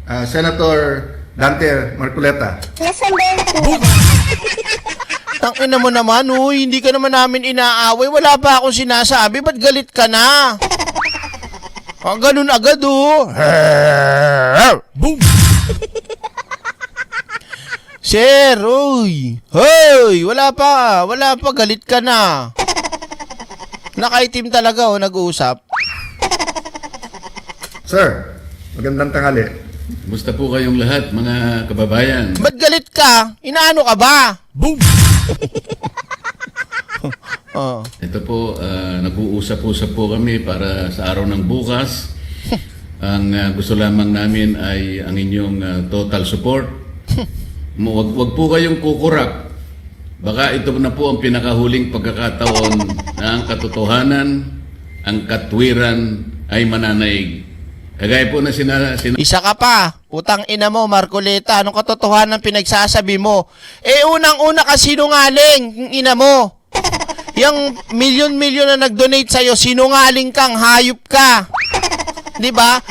Senator Dante Marcoleta. Tangina mo naman, uy, hindi ka naman namin inaaway. Wala pa akong sinasabi, ba't galit ka na? Ganun agad, oh. Boom! Sir, uy. Hoy, wala pa, galit ka na. Nakaitim talaga, oh, nag-uusap. Sir, magandang tanghali. Kumusta po kayong lahat, mga kababayan? Ba't galit ka? Inaano ka ba? Boom! Oh. Ito po, nag-uusap-usap po kami para sa araw ng bukas. Ang gusto lamang namin ay ang inyong total support. Wag po kayong kukurap. Baka ito na po ang pinakahuling pagkakataon na ang katotohanan, ang katwiran ay mananaig. Kagaya po na Isa ka pa. Putang ina mo, Marcoleta. Anong katotohanan pinagsasabi mo? Unang-una ka sinungaling, ina mo. Yung milyon-milyon na nag-donate sa'yo, sinungaling kang, hayop ka. Diba?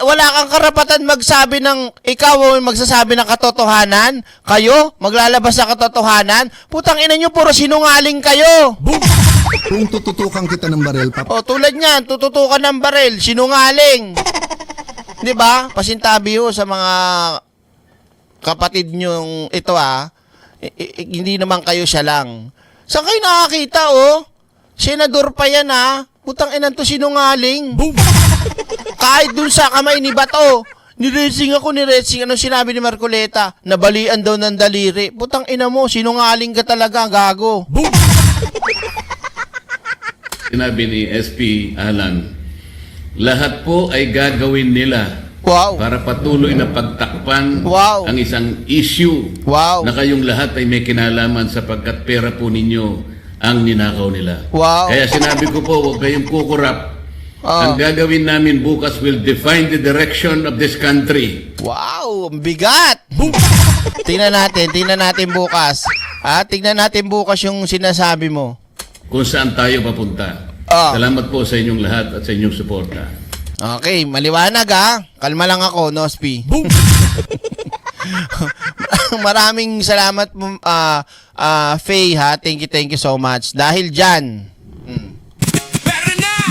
Wala kang karapatan magsabi ng, ikaw ang magsasabi ng katotohanan. Kayo, maglalabas sa katotohanan. Putang ina nyo, puro sinungaling kayo. Boom! Kung tututukan kita ng barel, O, tulad niyan, tututukan ng baril, sinungaling. Diba? Pasintabi ho sa mga kapatid nyong ito, hindi naman kayo siya lang. Saan kayo nakakita, oh? Senador pa yan, Putang inan to sinungaling. Boom! Kahit dun sa kamay ni Bato, niracing. Ano sinabi ni Marcoleta? Nabalian daw ng daliri. Putang ina mo, sinungaling ka talaga, gago. Boom! sinabi ni SP Alan, lahat po ay gagawin nila. Wow. Para patuloy na pagtakpan ang isang issue na kayong lahat ay may kinalaman sapagkat pera po ninyo ang ninakaw nila. Wow. Kaya sinabi ko po, huwag kayong kukurap. Ang gagawin namin bukas will define the direction of this country. Wow, ang bigat. Tingnan natin bukas. Tingnan natin bukas yung sinasabi mo. Kung saan tayo papunta. Salamat po sa inyong lahat at sa inyong suporta. Okay, maliwanag Kalma lang ako, Nospi. Maraming salamat Faye Thank you so much. Dahil dyan.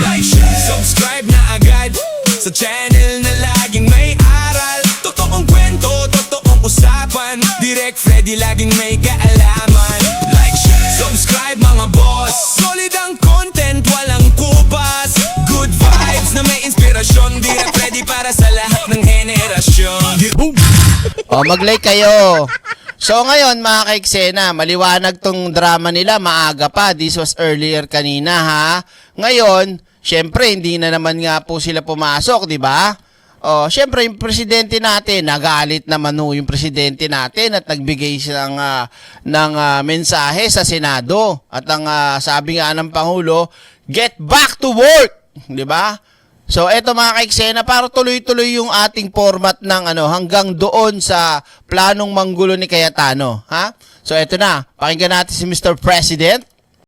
Like, subscribe na agad sa channel na laging may aral. Totoong kwento, totoong usapan. Direct Freddy laging may kaalaman. Like, subscribe mga boss. Solid ang content, walang kupas. Good vibes na may inspirasyon. Direct Freddy para sa lahat ng henerasyon. Mag-like kayo. So ngayon mga kaiksena, maliwanag tong drama nila, maaga pa. This was earlier kanina Ngayon, syempre hindi na naman nga po sila pumasok, di ba? Syempre yung presidente natin, nagalit naman yung presidente natin at nagbigay siya ng mensahe sa Senado. At ang sabi nga ng Pangulo, get back to work, di ba? So eto mga kaiksena, para tuloy-tuloy yung ating format ng hanggang doon sa planong manggulo ni Cayetano, So eto na, pakinggan natin si Mr. President.